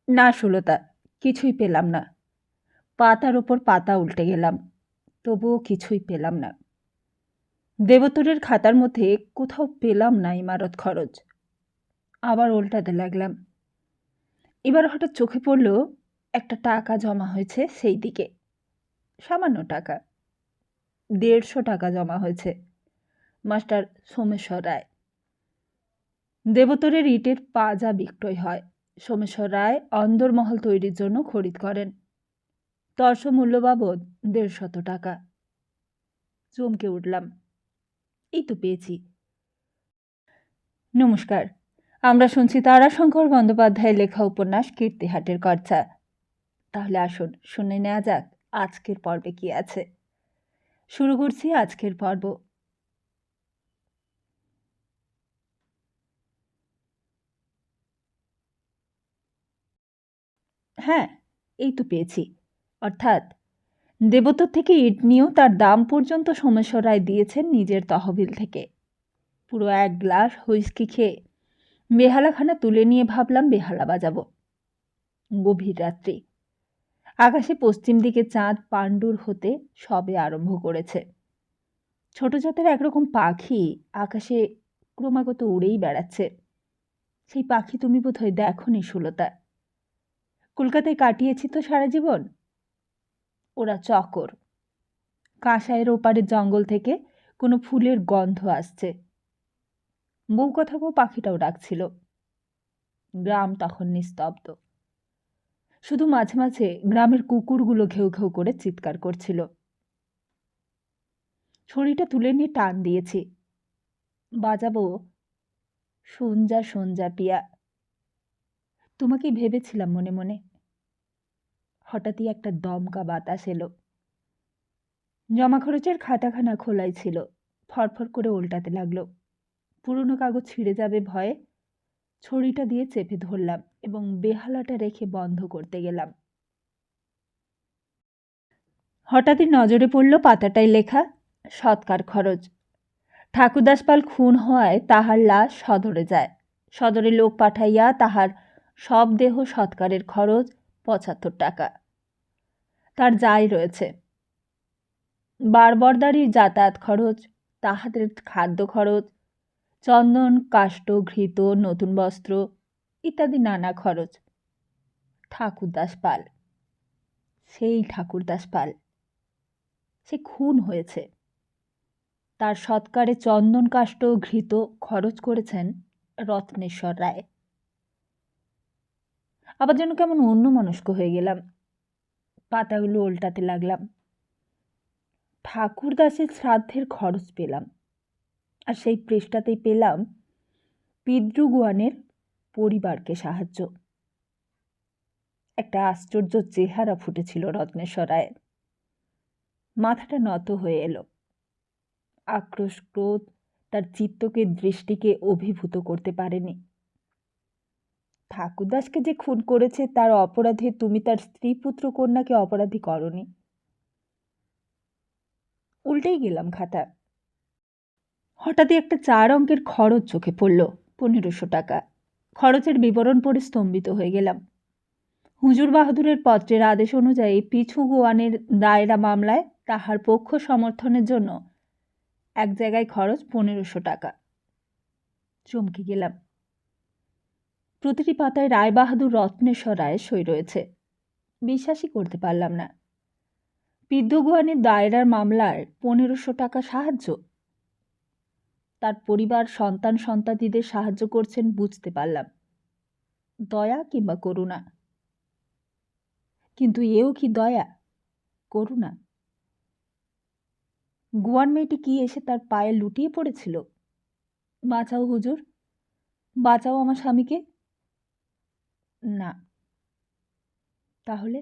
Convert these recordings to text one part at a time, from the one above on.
না সুলতা, কিছুই পেলাম না। পাতার ওপর পাতা উল্টে গেলাম, তবুও কিছুই পেলাম না। দেবতরের খাতার মধ্যে কোথাও পেলাম না ইমারত খরচ। আবার উল্টাতে লাগলাম। এবার হঠাৎ চোখে পড়ল একটা টাকা জমা হয়েছে সেই দিকে। সামান্য টাকা, 150 টাকা জমা হয়েছে। মাস্টার সোমেশ্বর রায়। দেবতরের ইটের পাজা বিক্রয় হয়। সোমেশ্বর রায় অন্দরমহল তৈরির জন্য খরিদ করেন। তর্স মূল্য বাবদ 150 টাকা। চমকে উঠলাম, এই তো পেয়েছি। নমস্কার, আমরা শুনছি তারাশঙ্কর বন্দ্যোপাধ্যায়ের লেখা উপন্যাস কীর্তিহাটের কর্ছা। তাহলে আসুন শুনে নেওয়া যাক আজকের পর্বে কি আছে। শুরু করছি আজকের পর্ব। হ্যাঁ, এই তো পেয়েছি। অর্থাৎ দেবতর থেকে ইট নিয়েও তার দাম পর্যন্ত সোমেশ্বর রায় দিয়েছেন নিজের তহবিল থেকে। পুরো 1 গ্লাস হুইস্কি খেয়ে বেহালাখানা তুলে নিয়ে ভাবলাম বেহালা বাজাবো। গভীর রাত্রি। আকাশে পশ্চিম দিকে চাঁদ পাণ্ডুর হতে সবে আরম্ভ করেছে। ছোট জাতের একরকম পাখি আকাশে ক্রমাগত উড়েই বেড়াচ্ছে। সেই পাখি তুমি বোধহয় দেখোনি সুলতা। কলকাতায় কাটিয়েছি তো সারা জীবন। ওরা চকর। কাঁসাইয়ের ওপারের জঙ্গল থেকে কোনো ফুলের গন্ধ আসছে। বউ কথা বউ পাখিটাও ডাকছিল। গ্রাম তখন নিস্তব্ধ। শুধু মাঝে মাঝে গ্রামের কুকুরগুলো ঘেউ ঘেউ করে চিৎকার করছিল। ছড়িটা তুলে নিয়ে টান দিয়েছি। বাজাবো সঞ্জা সঞ্জা পিয়া। তোমাকেই ভেবেছিলাম মনে মনে। হঠাৎই একটা দমকা বাতাস এলো। জমা খরচের খাতাখানা খোলাই ছিল। ফরফর করে উল্টাতে লাগলো। পুরনো কাগজ ছিঁড়ে যাবে ভয়ে ছড়িটা দিয়ে চেপে ধরলাম এবং বেহালাটা রেখে বন্ধ করতে গেলাম। হঠাৎই নজরে পড়ল পাতাটায় লেখা সৎকার খরচ। ঠাকুরদাস পাল খুন হওয়ায় তাহার লাশ সদরে যায়। সদরে লোক পাঠাইয়া তাহার সব দেহ সৎকারের খরচ 75 টাকা। তার যাই রয়েছে বারবরদারির যাতায়াত খরচ, তাহাদের খাদ্য খরচ, চন্দন কাষ্ঠ ঘৃত নতুন বস্ত্র ইত্যাদি নানা খরচ। ঠাকুরদাস পাল, সেই ঠাকুরদাস পাল, সে খুন হয়েছে। তার সৎকারে চন্দন কাষ্ঠ ঘৃত খরচ করেছেন রত্নেশ্বর রায়। আবার যেন কেমন অন্যমনস্ক হয়ে গেলাম। পাতাগুলো উল্টাতে লাগলাম। ঠাকুরদাসের শ্রাদ্ধের খরচ পেলাম, আর সেই পৃষ্ঠাতেই পেলাম পিদ্রুগুয়ানের পরিবারকে সাহায্য। একটা আশ্চর্য চেহারা ফুটেছিল রত্নেশ্বর রায়ের। মাথাটা নত হয়ে এলো। আক্রোশ ক্রোধ তার চিত্তকে দৃষ্টিকে অভিভূত করতে পারেনি। ঠাকুরদাসকে যে খুন করেছে তার অপরাধে তুমি তার স্ত্রী পুত্র কন্যাকে অপরাধী করনি। উল্টেই গেলাম খাতা। হঠাৎই একটা 4 অঙ্কের খরচ চোখে পড়ল, 1500 টাকা। খরচের বিবরণ পড়ে স্তম্ভিত হয়ে গেলাম। হুজুর বাহাদুরের পত্রের আদেশ অনুযায়ী পিছু গোয়ানের দায়রা মামলায় তাহার পক্ষ সমর্থনের জন্য এক জায়গায় খরচ 1500 টাকা। চমকে গেলাম। প্রতিটি পাতায় রায়বাহাদুর রত্নেশ্বর রায়ের সই রয়েছে। বিশ্বাসই করতে পারলাম না। পিদ্দুগুয়ানের দায়রার মামলার 1500 টাকা সাহায্য। তার পরিবার সন্তান সন্তাতিদের সাহায্য করছেন বুঝতে পারলাম। দয়া কিংবা করুণা। কিন্তু এও কি দয়া, করুণা? গোয়ান মেয়েটি কি এসে তার পায়ে লুটিয়ে পড়েছিল? বাঁচাও হুজুর, বাঁচাও আমার স্বামীকে। না। তাহলে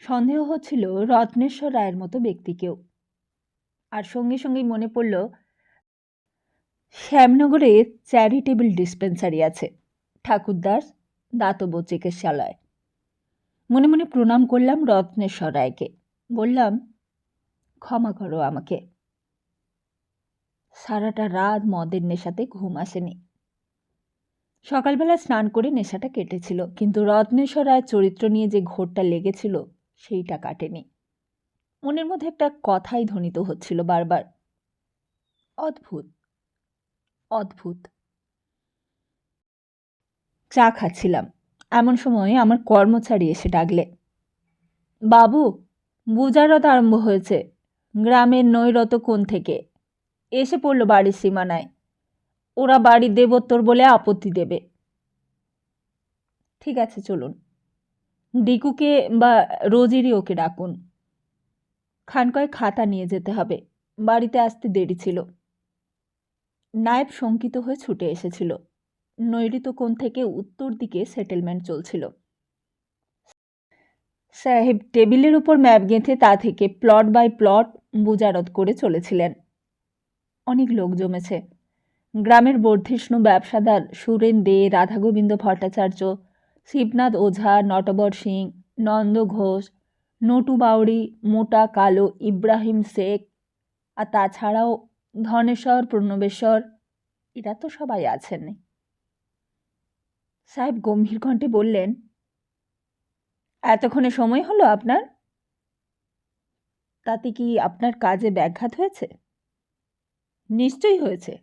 সন্দেহ হচ্ছিল রত্নেশ্বর রায়ের মতো ব্যক্তিকেও। আর সঙ্গে সঙ্গেই মনে পড়ল শ্যামনগরে চ্যারিটেবল ডিসপেন্সারি আছে, ঠাকুরদাস দাতব্য চিকিৎসালয়। মনে মনে প্রণাম করলাম রত্নেশ্বর রায়কে। বললাম, ক্ষমা করো আমাকে। সারাটা রাত মদের নেশাতে ঘুম আসেনি। সকালবেলা স্নান করে নেশাটা কেটেছিল, কিন্তু রত্নেশ্বর রায়ের চরিত্র নিয়ে যে ঘোরটা লেগেছিল সেইটা কাটেনি। মনের মধ্যে একটা কথাই ধ্বনিত হচ্ছিল বারবার, অদ্ভুত, অদ্ভুত। চা খাচ্ছিলাম, এমন সময় আমার কর্মচারী এসে ডাকলে, বাবু, বুজারত আরম্ভ হয়েছে। গ্রামের নৈরত কোণ থেকে এসে পড়ল বাড়ির সীমানায়। ওরা বাড়ির দেবোত্তর বলে আপত্তি দেবে। ঠিক আছে, চলুন। ডিকুকে বা রোজিরই ওকে ডাকুন। খানকয় খাতা নিয়ে যেতে হবে, বাড়িতে আসতে দেরি ছিল। নায়েব শঙ্কিত হয়ে ছুটে এসেছিল। নৈরিত কোণ থেকে উত্তর দিকে সেটেলমেন্ট চলছিল। সাহেব টেবিলের উপর ম্যাপ গেঁথে তা থেকে প্লট বাই প্লট বুজারত করে চলেছিলেন। অনেক লোক জমেছে। গ্রামের বর্ধিষ্ণু ব্যবসাদার সুরেন দে, রাধাগোবিন্দ ভট্টাচার্য, শিবনাথ ওঝা, নটবর সিং, নন্দ ঘোষ, নটু বাউরি, মোটা কালো ইব্রাহিম শেখ, আর তাছাড়াও ধনেশ্বর, প্রণবেশ্বর, এরা তো সবাই আছেন। সাহেব গম্ভীর কণ্ঠে বললেন, এতক্ষণে সময় হলো আপনার? তাতে কি আপনার কাজে ব্যাঘাত হয়েছে? নিশ্চয়ই হয়েছে।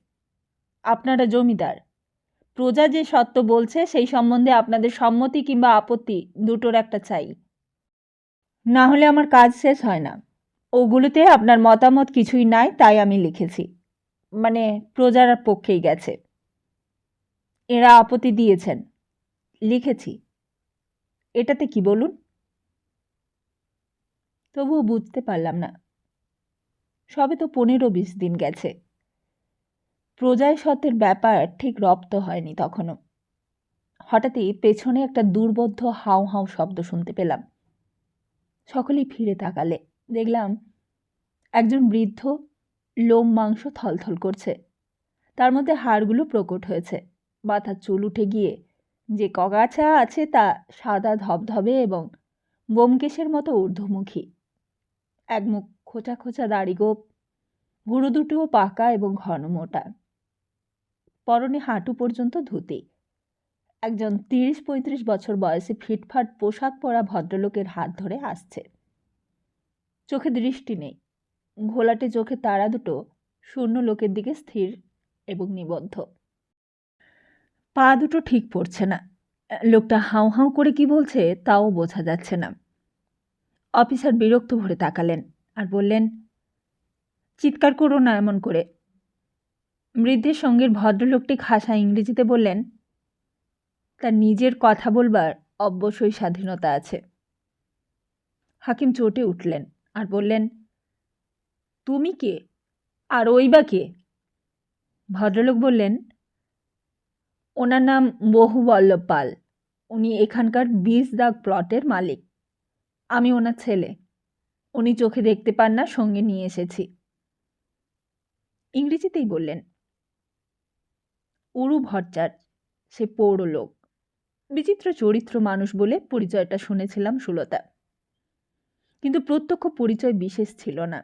আপনারা জমিদার, প্রজা যে সত্য বলছে সেই সম্বন্ধে আপনাদের সম্মতি কিংবা আপত্তি দুটোর একটা চাই, না হলে আমার কাজ শেষ হয় না। ওগুলোতে আপনার মতামত কিছুই নাই, তাই আমি লিখেছি। মানে প্রজার পক্ষেই গেছে। এরা আপত্তি দিয়েছেন, লিখেছি। এটাতে কি বলুন? তবুও বুঝতে পারলাম না। সবে তো 15-20 দিন গেছে। প্রজায় সত্যের ব্যাপার ঠিক রপ্ত হয়নি তখনও। হঠাৎই পেছনে একটা দুর্বোধ্য হাউ হাউ শব্দ শুনতে পেলাম। সকলেই ফিরে তাকালে দেখলাম একজন বৃদ্ধ, লোম মাংস থলথল করছে, তার মধ্যে হাড়গুলো প্রকট হয়েছে, মাথার চুল উঠে গিয়ে যে কগাছা আছে তা সাদা ধবধবে এবং ব্যোমকেশের মতো ঊর্ধ্বমুখী। এক মুখ খোঁচা খোঁচা দাড়িগোপ, ভুরু দুটিও পাকা এবং ঘন মোটা, পরনে হাঁটু পর্যন্ত ধুতি। একজন 30-35 বছর বয়সে ফিটফাট পোশাক পরা ভদ্রলোকের হাত ধরে আসছে। চোখে দৃষ্টি নেই, ঘোলাটে চোখে তারা দুটো শূন্য লোকের দিকে স্থির এবং নিবদ্ধ। পা দুটো ঠিক পড়ছে না। লোকটা হাউ হাউ করে কি বলছে তাও বোঝা যাচ্ছে না। অফিসার বিরক্ত ভরে তাকালেন আর বললেন, চিৎকার করো না এমন করে। বৃদ্ধের সঙ্গের ভদ্রলোকটি খাসা ইংরেজিতে বললেন, তার নিজের কথা বলবার অবশ্যই স্বাধীনতা আছে। হাকিম চটে উঠলেন আর বললেন, তুমি কে আর ওই বা কে? ভদ্রলোক বললেন, ওনার নাম বহুবল্লভ পাল, উনি এখানকার 20 দাগ প্লটের মালিক। আমি ওনার ছেলে, উনি চোখে দেখতে পান না, সঙ্গে নিয়ে এসেছি। ইংরেজিতেই বললেন। উরু ভট্টাচার্য, সে পৌর লোক, বিচিত্র চরিত্র মানুষ বলে পরিচয়টা শুনেছিলাম সুলতা, কিন্তু প্রত্যক্ষ পরিচয় বিশেষ ছিল না।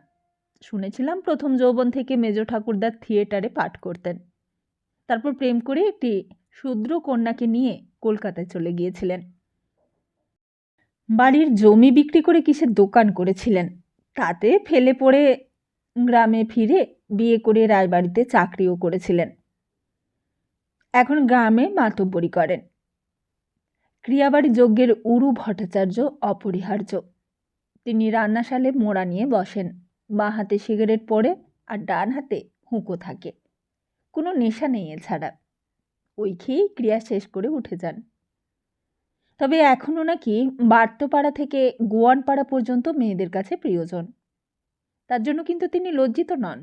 শুনেছিলাম প্রথম যৌবন থেকে মেজ ঠাকুরদার থিয়েটারে পাঠ করতেন, তারপর প্রেম করে একটি শূদ্র কন্যাকে নিয়ে কলকাতায় চলে গিয়েছিলেন। বাড়ির জমি বিক্রি করে কিসের দোকান করেছিলেন, তাতে ফেলে পড়ে গ্রামে ফিরে বিয়ে করে রায়বাড়িতে চাকরিও করেছিলেন। এখন গ্রামে মাতব্বরি করেন। ক্রিয়াবাড়ি যজ্ঞের উরু ভট্টাচার্য অপরিহার্য। তিনি রান্নাশালে মোড়া নিয়ে বসেন, বাঁ হাতে সিগারেট পড়ে আর ডান হাতে হুঁকো থাকে। কোনো নেশা নেই এছাড়া, ওই খেয়েই ক্রিয়া শেষ করে উঠে যান। তবে এখনও নাকি বার্তপাড়া থেকে গোয়ানপাড়া পর্যন্ত মেয়েদের কাছে প্রিয়জন। তার জন্য কিন্তু তিনি লজ্জিত নন।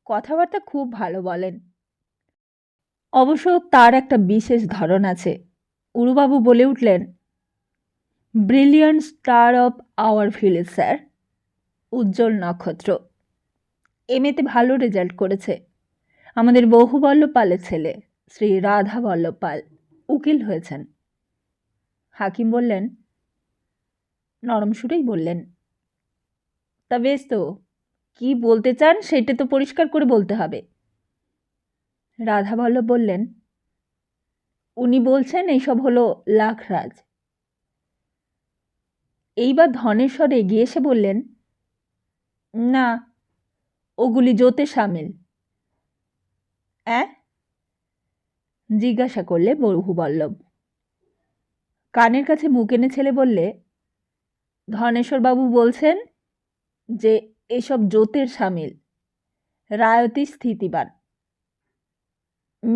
কথাবার্তা খুব ভালো বলেন। অবশ্য তার একটা বিশেষ ধরন আছে। উরুবাবু বলে উঠলেন, brilliant star of our village sir, উজ্জ্বল নক্ষত্র। এমএতে ভালো রেজাল্ট করেছে। আমাদের বহুবল্লভ পালের ছেলে শ্রী রাধা বল্লভ পাল উকিল হয়েছেন। হাকিম বললেন, নরম সুরেই বললেন, তা বেশ তো, কি বলতে চান সেটা তো পরিষ্কার করে বলতে হবে। রাধা বল্লভ বললেন, উনি বলছেন এইসব হলো লাখরাজ। এইবার ধনেশ্বর এগিয়ে এসে বললেন, না, ওগুলি জোতে সামিল। জিজ্ঞাসা করলে বহুবল্লভ। কানের কাছে মুখ এনে ছেলে বললে, ধনেশ্বরবাবু বলছেন যে এসব জোতের সামিল, রায়তি স্থিতিবান।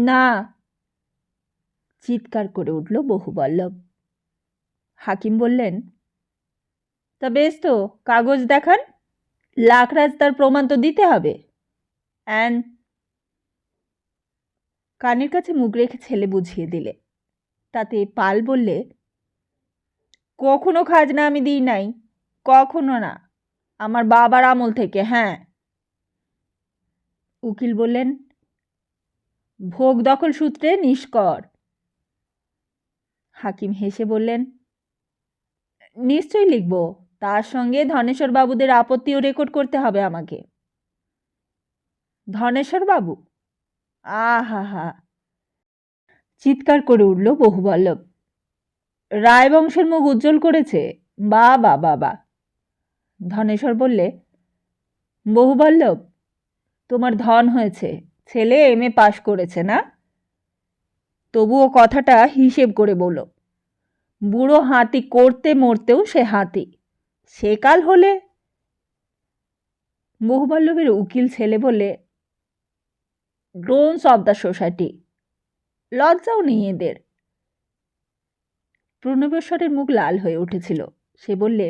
না, চিৎকার করে উঠল বহুবল্লভ। হাকিম বললেন, তা বেশ তো, কাগজ দেখান, লাখরাজ তার প্রমাণ তো দিতে হবে। কানের কাছে মুখ রেখে ছেলে বুঝিয়ে দিলে। তাতে পাল বললে, কখনো খাজনা আমি দিই নাই, কখনো না, আমার বাবার আমল থেকে। হ্যাঁ। উকিল বললেন, ভোগ দখল সূত্রে নিষ্কর। হাকিম হেসে বললেন, নিশ্চয়ই লিখব, তার সঙ্গে ধনেশ্বর বাবুদের আপত্তিও রেকর্ড করতে হবে আমাকে। ধনেশ্বর বাবু? আহা হা, চিৎকার করে উঠল বহুবল্লভ। রায়বংশের মুখ উজ্জ্বল করেছে, বা বা বা বা। ধনেশ্বর বললে, বহুবল্লভ, তোমার ধন হয়েছে, ছেলে এমএ পাশ করেছে না? তবুও কথাটা হিসেব করে বলো। বুড়ো হাতি করতে মরতেও সে হাতি, সেকাল হলে। বহুবল্লভের উকিল ছেলে বলে, ড্রোনস অব দ্য সোসাইটি, লজ্জাও নেই এদের। প্রণবেশ্বরের মুখ লাল হয়ে উঠেছিল। সে বললে,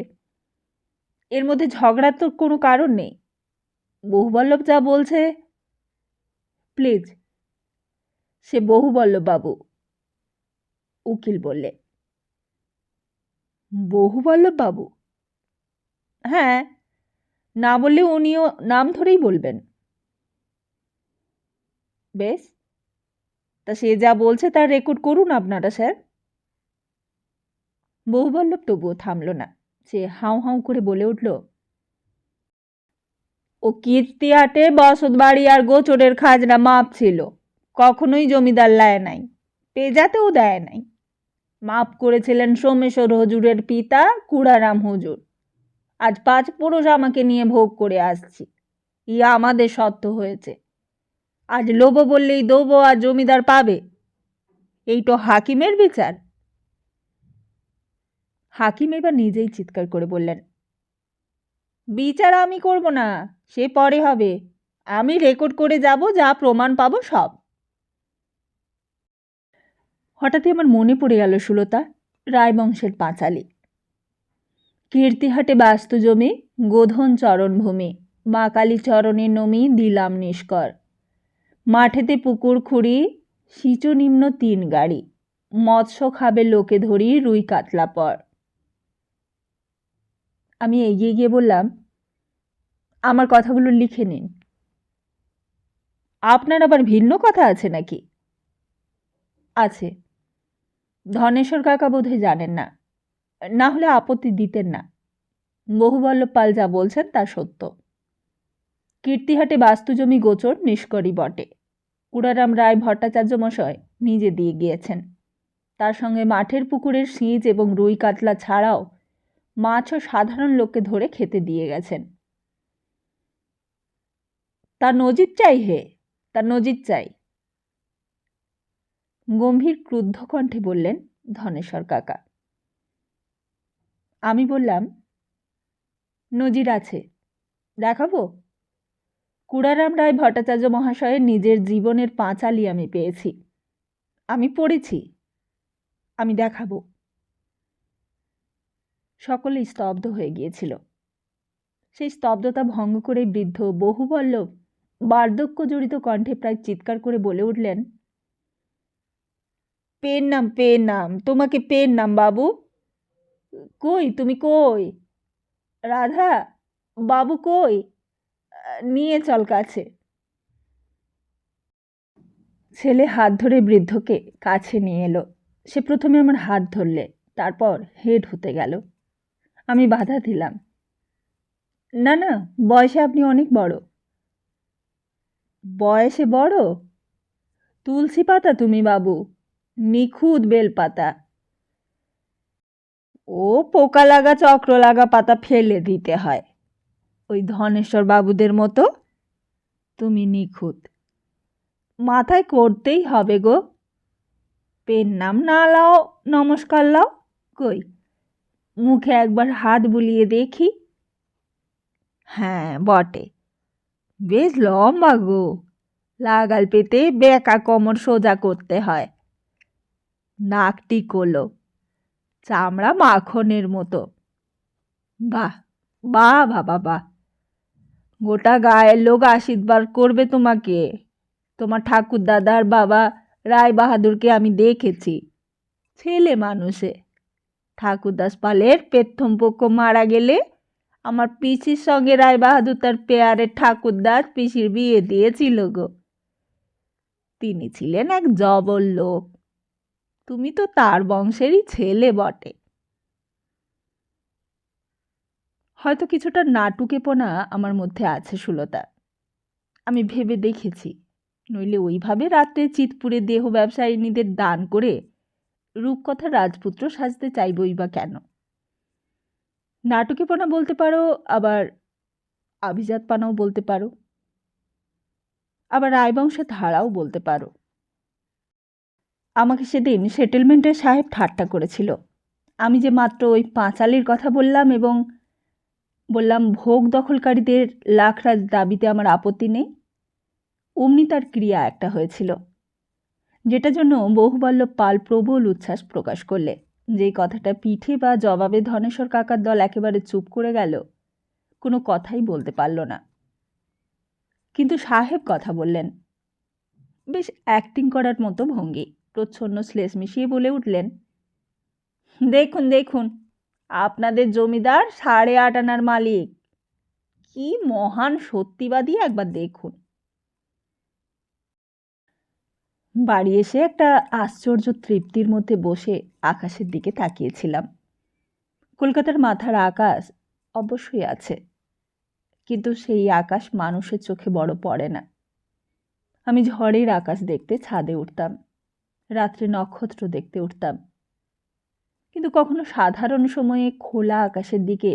এর মধ্যে ঝগড়ার তো কোনো কারণ নেই। বহুবল্লভ যা বলছে। প্লিজ, সে বহুবল্লভ বাবু। উকিল বললে, বহুবল্লভ বাবু? হ্যাঁ, না বললে উনিও নাম ধরেই বলবেন। বেশ, তা সে যা বলছে তার রেকর্ড করুন আপনারা, স্যার। বহুবল্লভ তবুও থামল না। সে হাউ হাউ করে বলে উঠল, ও কীর্তিহাটে বসত বাড়ি আর গোচরের খাজনা মাপ ছিল, কখনোই জমিদার লায় নাই, পেজাতেও দেয় নাই। মাপ করেছিলেন সোমেশ্বর হুজুরের পিতা কুড়ারাম হুজুর। আজ 5 পুরুষ আমাকে নিয়ে ভোগ করে আসছি, ইয়া আমাদের সত্য হয়েছে। আজ লোভ বললেই দেবো আর জমিদার পাবে, এই তো হাকিমের বিচার। হাকিম এবার নিজেই চিৎকার করে বললেন, বিচার আমি করব না, সে পরে হবে। আমি রেকর্ড করে যাব, যা প্রমাণ পাবো সব। হঠাৎই আমার মনে পড়ে গেল সুলতা, রায়বংশের পাঁচালী। কীর্তিহাটে বাস্তু জমি, গোধন চরণভূমি, মা কালী চরণের নমি দিলাম নিষ্কর। মাঠেতে পুকুর খুঁড়ি, সিঁচো নিম্ন 3 গাড়ি, মৎস্য খাবে লোকে ধরি রুই কাতলা পর। আমি এগিয়ে গিয়ে বললাম, আমার কথাগুলো লিখে নিন। আপনার আবার ভিন্ন কথা আছে নাকি? আছে। ধনেশ্বর কাকা বোধহয় জানেন না, না হলে আপত্তি দিতেন না। বহুবল্লভ পাল যা বলছেন তা সত্য। কীর্তিহাটে বাস্তু জমি গোচর নিষ্করই বটে। কুড়ারাম রায় ভট্টাচার্য মশাই নিজে দিয়ে গিয়েছেন। তার সঙ্গে মাঠের পুকুরের সিঁচ এবং রুই কাতলা ছাড়াও মাছও সাধারণ লোককে ধরে খেতে দিয়ে গেছেন। তার নজির চাই হে, তার নজির চাই। গম্ভীর ক্রুদ্ধ কণ্ঠে বললেন ধনেশ্বর কাকা। আমি বললাম, নজির আছে, দেখাবো? কুড়ারাম রায় ভট্টাচার্য মহাশয়ের নিজের জীবনের পাঁচালী আমি পেয়েছি, আমি পড়েছি, আমি দেখাবো। সকলে স্তব্ধ হয়ে গিয়েছিল। সেই স্তব্ধতা ভঙ্গ করে বৃদ্ধ বহুবল্লভ বার্ধক্য জড়িত কণ্ঠে প্রায় চিৎকার করে বলে উঠলেন, পেন নাম, পেন নাম, তোমাকে পেন নাম বাবু। কই তুমি, কই? রাধা বাবু কই? নিয়ে চল কাছে। ছেলে হাত ধরে বৃদ্ধকে কাছে নিয়ে এলো। সে প্রথমে আমার হাত ধরলে, তারপর হেড হতে গেল। আমি বাধা দিলাম, না না, বয়সে আপনি অনেক বড়। বয়সে বড়? তুলসী পাতা তুমি বাবু, নিখুঁত বেলপাতা। ও পোকা লাগা চক্র লাগা পাতা ফেলে দিতে হয়, ওই ধনেশ্বর বাবুদের মতো। তুমি নিখুঁত, মাথায় করতেই হবে গো। পেন নাম না লাও, নমস্কার লাও। কই, মুখে একবার হাত বুলিয়ে দেখি। হ্যাঁ বটে, বেশ লম্বা গো, লাগাল পেতে বেঁকা কোমর সোজা করতে হয়। নাকটি কোলো, চামড়া মাখনের মতো। বাহ বাহ বাবা বাহ, গোটা গায়ের লোক আশীর্বাদ করবে তোমাকে। তোমার ঠাকুর দাদার বাবা রায় বাহাদুরকে আমি দেখেছি, ছেলে মানুষে। ঠাকুরদাস পালের প্রথম পক্ষ মারা গেলে আমার পিসির সঙ্গে রায় বাহাদুর তার পেয়ারের ঠাকুরদাস পিসির বিয়ে দিয়েছিল গো। তিনি ছিলেন এক জবর লোক, তুমি তো তার বংশেরই ছেলে বটে। হয়তো কিছুটা নাটুকেপনা আমার মধ্যে আছে সুলতা, আমি ভেবে দেখেছি। নইলে ওইভাবে রাত্রে চিতপুরে দেহ ব্যবসায়িনীদের দান করে রূপকথা রাজপুত্র সাজতে চাইবই বা কেন? নাটুকেপনা বলতে পারো, আবার আভিজাতপানাও বলতে পারো, আবার রায়বংশের ধারাও বলতে পারো। আমাকে সেদিন সেটেলমেন্টের সাহেব ঠাট্টা করেছিল। আমি যে মাত্র ওই পাঁচালির কথা বললাম এবং বললাম ভোগ দখলকারীদের লাখরাজ দাবিতে আমার আপত্তি নেই, অমনি তার ক্রিয়া একটা হয়েছিল, যেটার জন্য বহুবল্য পাল প্রবল উচ্ছ্বাস প্রকাশ করলে। যেই কথাটা পিঠে বা জবাবে ধনেশ্বর কাকার দল একেবারে চুপ করে গেল, কোনো কথাই বলতে পারল না। কিন্তু সাহেব কথা বললেন, বেশ অ্যাক্টিং করার মতো ভঙ্গি, প্রচ্ছন্ন শ্লেষ মিশিয়ে বলে উঠলেন, দেখুন দেখুন, আপনাদের জমিদার 8.5 আনার মালিক, কি মহান সত্যিবাদী একবার দেখুন। বাড়ি এসে একটা আশ্চর্য তৃপ্তির মধ্যে বসে আকাশের দিকে তাকিয়েছিলাম। কলকাতার মাথার আকাশ অবশ্যই আছে, কিন্তু সেই আকাশ মানুষের চোখে বড় পড়ে না। আমি ঝড়ের আকাশ দেখতে ছাদে উঠতাম, রাত্রে নক্ষত্র দেখতে উঠতাম, কিন্তু কখনো সাধারণ সময়ে খোলা আকাশের দিকে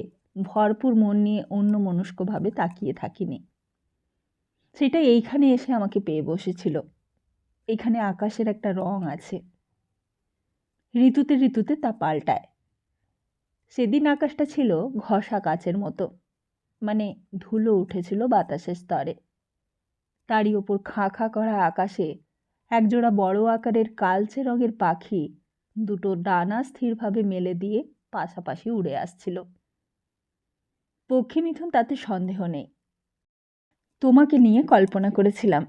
ভরপুর মন নিয়ে অন্যমনস্কভাবে তাকিয়ে থাকিনি। সেটা এইখানে এসে আমাকে পেয়ে বসেছিল। এইখানে আকাশের একটা রং আছে, ঋতুতে ঋতুতে তা পাল্টায়। সেদিন আকাশটা ছিল ঘষা কাচের মতো, মানে ধুলো উঠেছিল বাতাসের স্তরে। তারই ওপর খাঁ খাঁ করা আকাশে একজোড়া বড় আকারের কালচে রঙের পাখি দুটো ডানা স্থিরভাবে মেলে দিয়ে পাশাপাশি উড়ে আসছিল। পক্ষী মিথুন তাতে সন্দেহ নেই। তোমাকে নিয়ে কল্পনা করেছিলাম,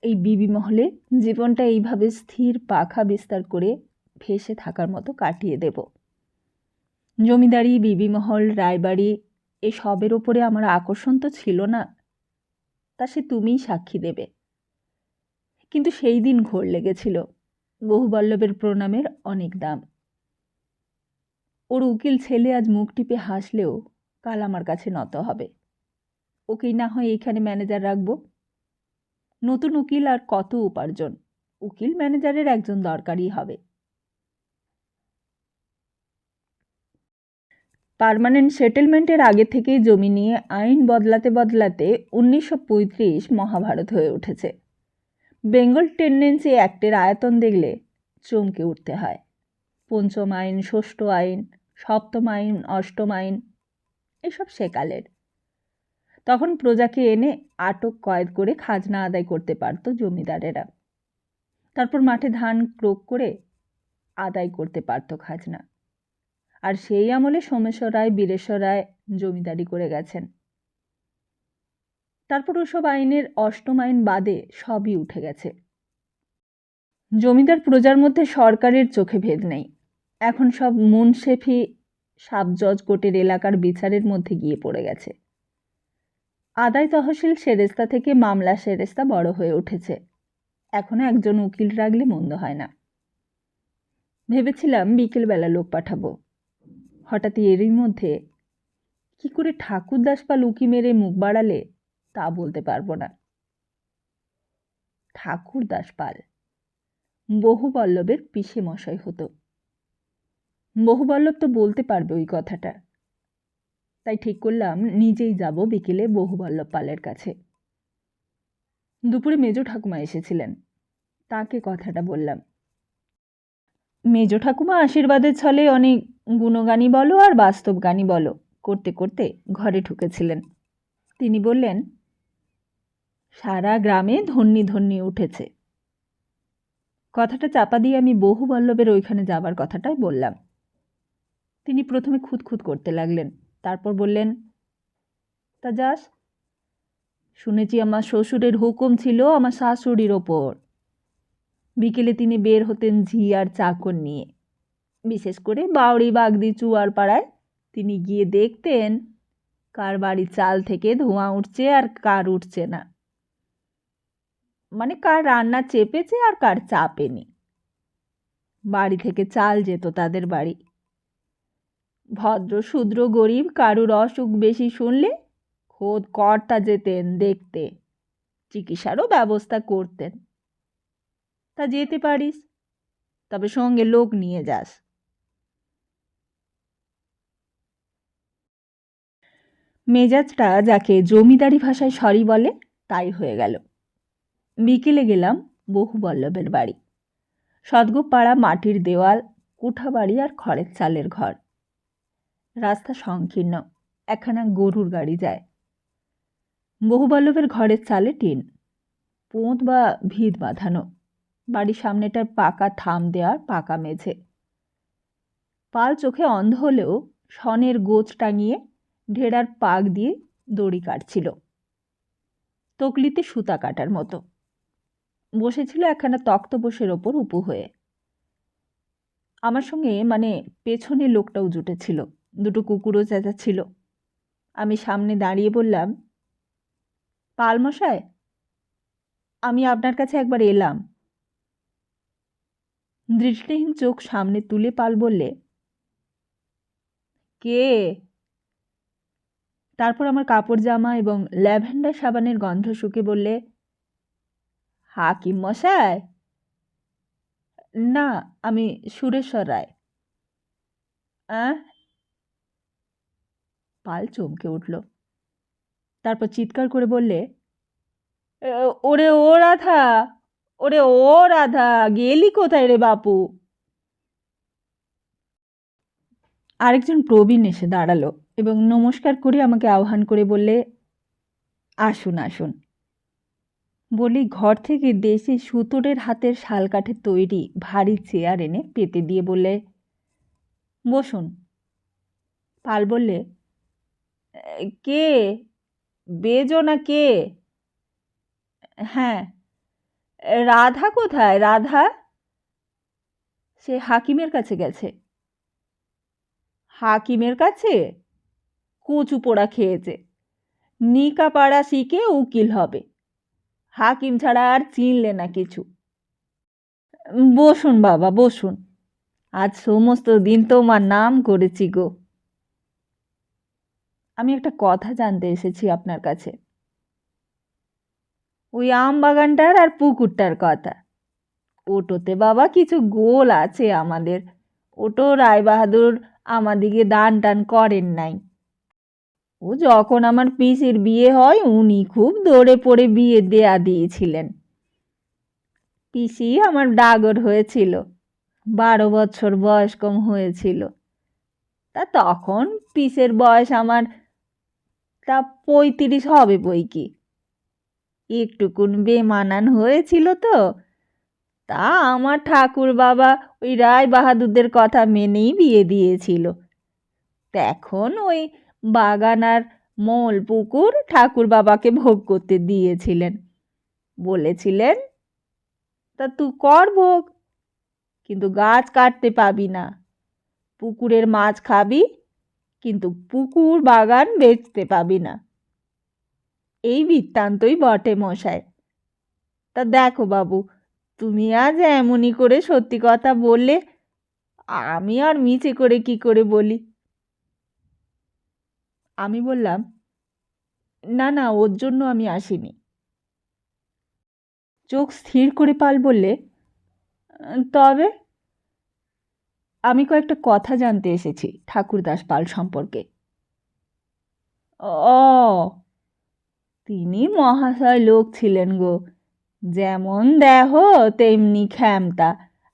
এই বিবি মহলে জীবনটা এইভাবে স্থির পাখা বিস্তার করে ভেসে থাকার মতো কাটিয়ে দেব। জমিদারি, বিবিমহল, রায়বাড়ি এসবের ওপরে আমার আকর্ষণ তো ছিল না, তা সে তুমিই সাক্ষী দেবে। কিন্তু সেই দিন ঘোর লেগেছিল, বহুবল্লভের প্রণামের অনেক দাম। ওর উকিল ছেলে আজ মুখ টিপে হাসলেও কাল আমার কাছে নত হবে। ওকেই না হয় এইখানে ম্যানেজার রাখবো। নতুন উকিল আর কত উপার্জন, উকিল ম্যানেজারের একজন দরকারই হবে। পার্মানেন্ট সেটেলমেন্টের আগে থেকেই জমি নিয়ে আইন বদলাতে বদলাতে 1935 মহাভারত হয়ে উঠেছে। বেঙ্গল টেন্ডেন্সি অ্যাক্টের আয়তন দেখলে চমকে উঠতে হয়। পঞ্চম আইন, ষষ্ঠ আইন, সপ্তম আইন, অষ্টম আইন এসব সেকালের। তখন প্রজাকে এনে আটক কয়েদ করে খাজনা আদায় করতে পারত জমিদারেরা। তারপর মাঠে ধান ক্রোক করে আদায় করতে পারত খাজনা। আর সেই আমলে সোমেশ্বর রায়, বীরেশ্বর রায় জমিদারি করে গেছেন। তারপর ওসব আইনের অষ্টম আইন বাদে সবই উঠে গেছে। জমিদার প্রজার মধ্যে সরকারের চোখে ভেদ নেই। এখন সব মুনশেফি সাব জজ কোর্টের এলাকার বিচারের মধ্যে গিয়ে পড়ে গেছে। আদায় তহসিল সেরেস্তা থেকে মামলা সেরেস্তা বড় হয়ে উঠেছে। এখনো একজন উকিল রাখলে মন্দ হয় না। ভেবেছিলাম বিকেলবেলা লোক পাঠাবো, হঠাৎ এরই মধ্যে কি করে ঠাকুরদাস পাল উকি মেরে মুখ বাড়ালে তা বলতে পারবো না। ঠাকুরদাস পাল বহুবল্লভের পিসে মশাই হতো। বহুবল্লভ তো বলতে পারবে ওই কথাটা, তাই ঠিক করলাম নিজেই যাব বিকেলে বহুবল্লভ পালের কাছে। দুপুরে মেজ ঠাকুমা এসেছিলেন, তাকে কথাটা বললাম। মেজ ঠাকুমা আশীর্বাদের ছলে অনেক গুণগানী বলো আর বাস্তব গানী বলো করতে করতে ঘরে ঢুকেছিলেন। তিনি বললেন, সারা গ্রামে ধন্যী ধন্যী উঠেছে। কথাটা চাপা দিয়ে আমি বহুবল্লভের ওইখানে যাবার কথাটাই বললাম। তিনি প্রথমে খুঁতখুত করতে লাগলেন, তারপর বললেন, তা যাস? শুনেছি আমার শ্বশুরের হুকুম ছিল আমার শাশুড়ির ওপর। বিকেলে তিনি বের হতেন ঝি আর চাকর নিয়ে, বিশেষ করে বাউড়ি বাগদি চুয়ার পাড়ায় তিনি গিয়ে দেখতেন কার বাড়ির চাল থেকে ধোঁয়া উঠছে আর কার উঠছে না, মানে কার রান্না চেপেছে আর কার চাপেনি। বাড়ি থেকে চাল যেত তাদের বাড়ি। ভদ্র শূদ্র গরিব কারুর অসুখ বেশি শুনলে খোদ কর্তা যেতেন দেখতে, চিকিৎসারও ব্যবস্থা করতেন। তা যেতে পারিস, তবে সঙ্গে লোক নিয়ে যাস। মেজাজটা যাকে জমিদারি ভাষায় সরি বলে তাই হয়ে গেল। বিকেলে গেলাম বহুবল্লভের বাড়ি। সদগোপাড়া, মাটির দেওয়াল, কুঠা বাড়ি আর খড়ের চালের ঘর। রাস্তা সংকীর্ণ, একখানা গরুর গাড়ি যায়। বহুবল্লভের ঘরের চালে টিন, পোঁত বা ভিত বাঁধানো। বাড়ির সামনেটার পাকা থাম দেওয়ার পাকা মেঝে। পাল চোখে অন্ধ হলেও শনের গোছ টাঙিয়ে ঢেড়ার পাক দিয়ে দড়ি কাটছিল, তকলিতে সুতা কাটার মতো। বসেছিল একখানা তক্তপোষের ওপর উপু হয়ে। আমার সঙ্গে মানে পেছনে লোকটাও জুটেছিল, দুটো কুকুরও চেঁচাচ্ছিল। আমি সামনে দাঁড়িয়ে বললাম, পালমশাই, আমি আপনার কাছে একবার এলাম। দৃষ্টিহীন চোখ সামনে তুলে পাল বললে, কে? তারপর আমার কাপড় জামা এবং ল্যাভেন্ডার সাবানের গন্ধ শুকে বললে, হাকিম মশাই? না, আমি সুরেশ্বর রায়। পাল চমকে উঠল, তারপর চিৎকার করে বললে, ওরে ও রাধা, ওরে ও রাধা, গেলি কোথায় রে বাপু? আরেকজন প্রবীণ এসে দাঁড়ালো এবং নমস্কার করে আমাকে আহ্বান করে বললে, আসুন আসুন। বলি ঘর থেকে দেশি সুতোরের হাতের শালকাঠের তৈরি ভারী চেয়ার এনে পেতে দিয়ে বললে, বসুন। পাল বললে, কে? বেজো না কে? হ্যাঁ। রাধা কোথায়? রাধা? সে হাকিমের কাছে গেছে। হাকিমের কাছে? কচু পোড়া খেয়েছে, নিকা পাড়া শিখে উকিল হবে। হাকিম ছাড়া আর চিনলে না কিছু। বসুন বাবা, বসুন। আজ সমস্ত দিন তোমার নাম করেছি গো। আমি একটা কথা জানতে এসেছি আপনার কাছে, ওই আম বাগানটার আর পুকুরটার কথা। ওটোতে বাবা কিছু গোল আছে আমাদের। ওটো রায়বাহাদুর আমাদিকে দান টান করেন নাই। ও যখন আমার পিসির বিয়ে হয় উনি খুব দৌড়ে পড়ে বিয়ে দেয়া দিয়েছিলেন। পিসি আমার ডাগর হয়েছিল, 12 বছর বয়স কম হয়েছিল। তা তখন পিসের বয়স আমার তা 35 হবে বই কি। একটুকুন বেমানান হয়েছিল তো, তা আমার ঠাকুর বাবা ওই রায় বাহাদুরদের কথা মেনেই বিয়ে দিয়েছিল। এখন ওই বাগান আর মোল পুকুর ঠাকুর বাবাকে ভোগ করতে দিয়েছিলেন। বলেছিলেন, তা তুই কর ভোগ, কিন্তু গাছ কাটতে পাবি না। পুকুরের মাছ খাবি, কিন্তু পুকুর বাগান বেচতে পাবি না। এই বৃত্তান্তই বটে মশাই। তা দেখো বাবু, তুমি আজ এমনই করে সত্যি কথা বললে, আমি আর মিছে করে কি করে বলি? আমি বললাম, না না, ওর জন্য আমি আসিনি। চোখ স্থির করে পাল বললে, তবে আমি কয়েকটা কথা জানতে এসেছি ঠাকুরদাস পাল সম্পর্কে। ও, তিনি মহাশয় লোক ছিলেন গো। যেমন দেহ তেমনি ক্ষমতা,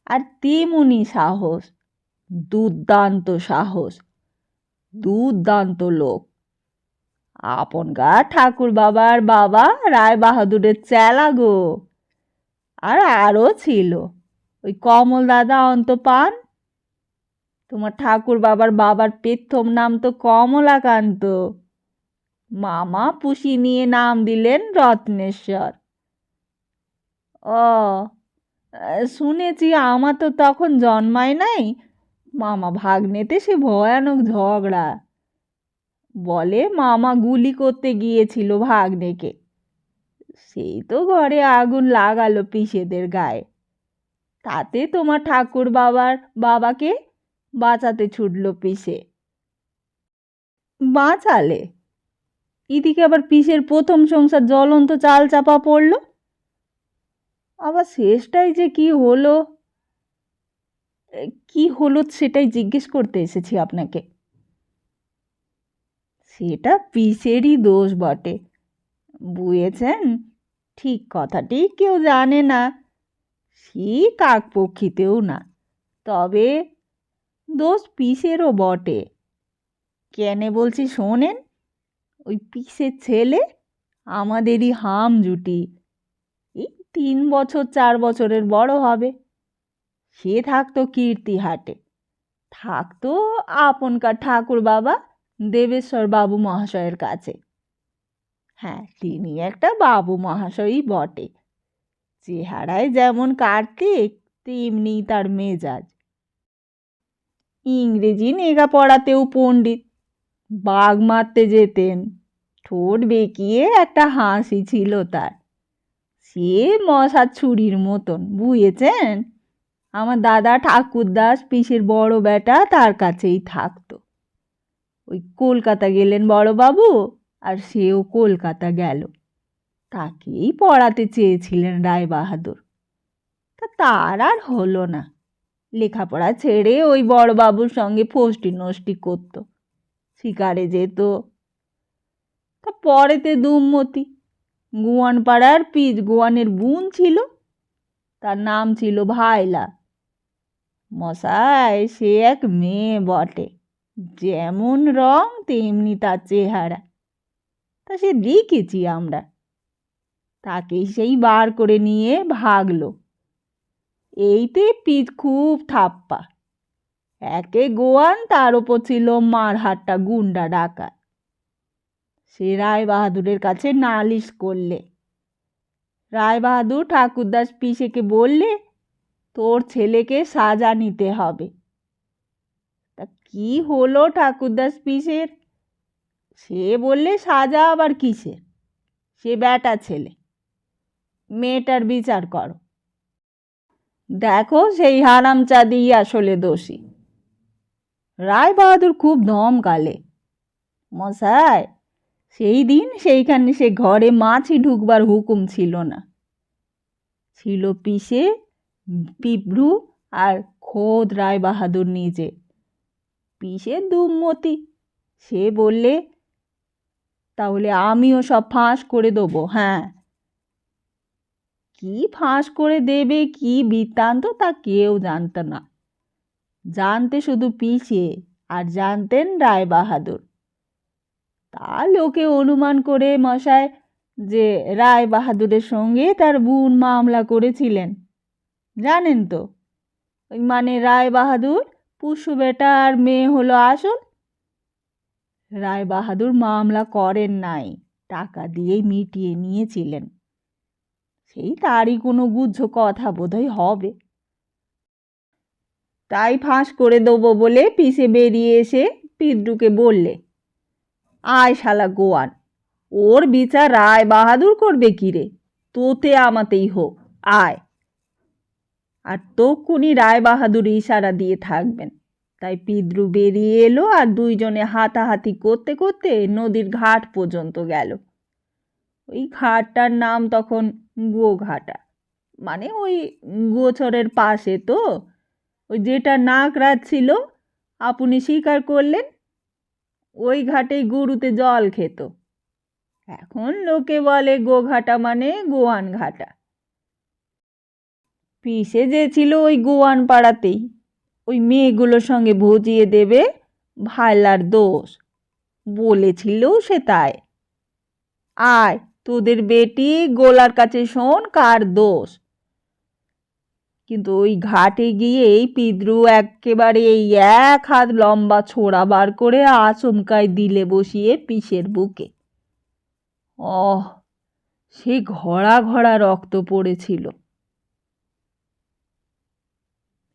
আর তেমনি সাহস। দুর্দান্ত সাহস, দুর্দান্ত লোক। আপনকার ঠাকুর বাবার বাবা রায় বাহাদুরের চেলা গো। আর আরও ছিল ওই কমল দাদা অন্তপান। তোমার ঠাকুর বাবার বাবার প্রথম নাম তো কমলাকান্ত। মামা পুষি নিয়ে নাম দিলেন রত্নেশ্বর। ও, শুনেছি আমার তো তখন জন্মায় নাই। মামা ভাগ্নেতে সে ভয়ানক ঝগড়া। বলে মামা গুলি করতে গিয়েছিল ভাগ্নেকে। সেই তো ঘরে আগুন লাগালো পিসেদের গায়ে। তাতে তোমার ঠাকুর বাবার বাবাকে বাঁচাতে ছুটল পিসে। বাঁচালে? এদিকে আবার পিসের প্রথম সংসার জ্বলন্ত চাল চাপা পড়ল। আবার শেষটাই যে কি হলো, কি হলো সেটাই জিজ্ঞেস করতে এসেছি আপনাকে। সেটা পিসেরই দোষ বটে, বুঝেছেন? ঠিক কথাটি কেউ জানে না, সে কাকপক্ষীতেও না। তবে দোষ পিসেরও বটে। কেনে বলছি শোনেন। ওই পিসের ছেলে আমাদেরই হাম জুটি, এই 3 বছর 4 বছরের বড় হবে। সে থাকতো কীর্তিহাটে, থাকতো আপনকার ঠাকুর বাবা দেবেশ্বর বাবু মহাশয়ের কাছে। হ্যাঁ, তিনি একটা বাবু মহাশয়ই বটে। চেহারায় যেমন কার্তিক, তেমনি তার মেজাজ। ইংরেজি নেগা পড়াতেও পণ্ডিত। বাঘ মারতে যেতেন, ঠোঁট বেঁকিয়ে একটা হাসি ছিল তার। সে মশার ছুরির মতন, বুঝেছেন? আমার দাদা ঠাকুরদাস পিসের বড় বেটা তার কাছেই থাকতো। ওই কলকাতা গেলেন বড়বাবু, আর সেও কলকাতা গেল। তাকেই পড়াতে চেয়েছিলেন রায় বাহাদুর। তার আর হলো না। লেখাপড়া ছেড়ে ওই বড়বাবুর সঙ্গে ফষ্টি নষ্টি করতো, শিকারে যেত। তা পরেতে দুমতি গোয়ানপাড়ার পিচ গোয়ানের বোন ছিল, তার নাম ছিল ভাইলা। মশাই সে এক মেয়ে বটে, যেমন রং তেমনি তার চেহারা। তা সে দেখেছি আমরা। তাকেই সেই বার করে নিয়ে ভাগলো। এইতে পিচ খুব থাপ্পা। একে গোয়ান, তার ওপর ছিল মারহাট্টা গুন্ডা ডাকাত। সে রায় বাহাদুরের কাছে নালিশ করলে। রায় বাহাদুর ঠাকুরদাস পিসেকে বললে তোর ছেলেকে সাজা নিতে হবে। তা কি হলো ঠাকুরদাস পিসের? সে বললে সাজা আবার কিসের, সে বেটা ছেলে, মেয়েটার বিচার করো। দেখো সেই হারামচাঁদি আসলে দোষী। রায় বাহাদুর খুব ধমকালে। মশাই, সেই দিন সেইখানে সে ঘরে মাছি ঢুকবার হুকুম ছিল না। ছিল পিসে, পিঁপড়ু আর খোদ রায় বাহাদুর নিজে। পিসে দুমতি, সে বললে তাহলে আমিও সব ফাঁস করে দেবো। হ্যাঁ, কি ফাঁস করে দেবে, কি বৃত্তান্ত, তা কেউ জানত না। জানতে শুধু পিসে, আর জানতেন রায় বাহাদুর। তা লোকে অনুমান করে মশাই যে রায় বাহাদুরের সঙ্গে তার বোন মামলা করেছিলেন। জানেন তো, ওই মানে রায় বাহাদুর পুষ্য বেটা আর মেয়ে হলো আসল। রায় বাহাদুর মামলা করেন নাই, টাকা দিয়েই মিটিয়ে নিয়েছিলেন। সেই তারই কোনো গুজ্জ কথা বোধহয় হবে। তাই ফাঁস করে দেবো বলে পিসে বেরিয়ে এসে পিদ্রুকে বললে, আয় শালা গোয়ান, ওর বিচার রায় বাহাদুর করবে কি রে, তোতে আমাতেই হোক, আয়। আর তক্ষুনি রায় বাহাদুর ইশারা দিয়ে থাকবেন। তাই পিদ্রু বেরিয়ে এলো, আর দুইজনে হাতাহাতি করতে করতে নদীর ঘাট পর্যন্ত গেল। ওই ঘাটটার নাম তখন গোঘাটা। মানে ওই গোছরের পাশে তো, ওই যেটা নাক রাখছিল আপনি স্বীকার করলেন, ওই ঘাটেই গরুতে জল খেত। এখন লোকে বলে গোঘাটা মানে গোয়ান ঘাটা। পিসে যে ছিল ওই গোয়ান পাড়াতেই, ওই মেয়েগুলোর সঙ্গে ভজিয়ে দেবে, ভাইলার দোষ বলেছিলও সে তাই। আয় তোদের বেটি গোলার কাছে শোন কার দোষ। কিন্তু ওই ঘাটে গিয়েই পিদ্রু একেবারে এই 1 হাত লম্বা ছোড়া বার করে আচমকায় দিলে বসিয়ে পিসের বুকে। সে ঘড়া ঘড়া রক্ত পড়েছিল।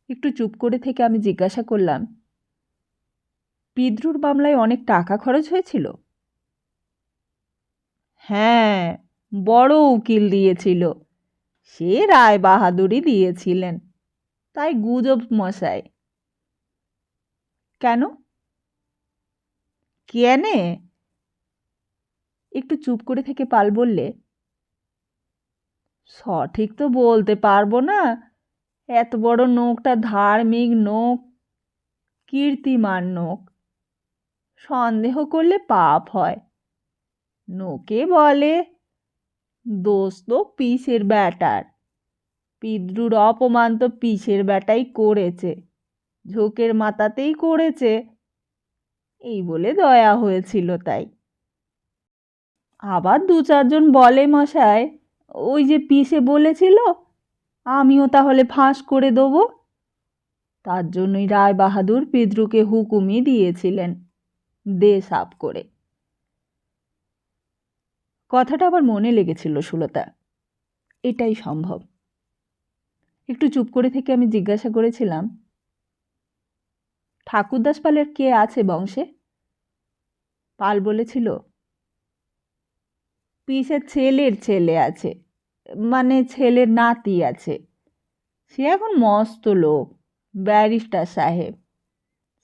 একটু চুপ করে থেকে আমি জিজ্ঞাসা করলাম, পিদ্রুর মামলায় অনেক টাকা খরচ হয়েছিল? হ্যাঁ, বড় উকিল দিয়েছিল, সে রায় বাহাদুরই দিয়েছিলেন, তাই গুজব মশাই। কেন? কেনে? একটু চুপ করে থেকে পাল বললে, সঠিক তো বলতে পারবো না, এত বড় নোকটা ধার্মিক নোক, কীর্তিমান নোক, সন্দেহ করলে পাপ হয়। নোকে বলে দোষ তো পিসের ব্যাটার, পিদ্রুর অপমান তো পিসের ব্যাটাই করেছে, ঝোঁকের মাথাতেই করেছে, এই বলে দয়া হয়েছিল তাই। আবার 2-4 জন বলে মশাই, ওই যে পিসে বলেছিল আমিও তাহলে ফাঁস করে দেবো, তার জন্যই রায় বাহাদুর পিদ্রুকে হুকুমই দিয়েছিলেন দে সাফ করে। কথাটা আবার মনে লেগেছিল সুলতা, এটাই সম্ভব। একটু চুপ করে থেকে আমি জিজ্ঞাসা করেছিলাম, ঠাকুরদাস পালের কে আছে বংশে? পাল বলেছিল, পিসের ছেলের ছেলে আছে, মানে ছেলের নাতি আছে, সে এখন মস্ত লোক, ব্যারিস্টার সাহেব।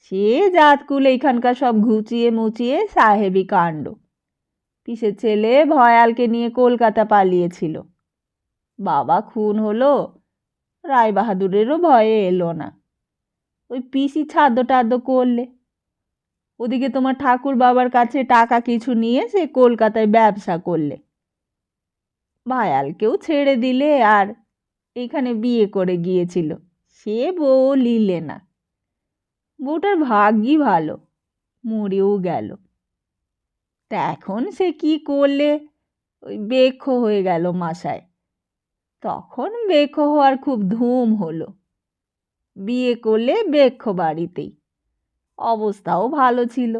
সে জাতকুলে এখানকার সব ঘুচিয়ে মুচিয়ে সাহেবি কাণ্ড। পিসের ছেলে ভয়ালকে নিয়ে কলকাতা পালিয়েছিল, বাবা খুন হলো, রায় বাহাদুরেরও ভয়ে এলো না, ওই পিসি ছাদ্য টাদ্য করলে। ওদিকে তোমার ঠাকুর বাবার কাছে টাকা কিছু নিয়ে সে কলকাতায় ব্যবসা করলে, ভায়ালকেও ছেড়ে দিলে আর এখানে বিয়ে করে গিয়েছিল, সে বউ লিলে না। বউটার ভাগ্যই ভালো, মরেও গেল। তা এখন সে কি করলে, ওই বেক্ষ হয়ে গেল মাসায়। তখন বেক্ষ হওয়ার খুব ধুম হলো, বিয়ে করলে বেক্ষ বাড়িতেই, অবস্থাও ভালো ছিল।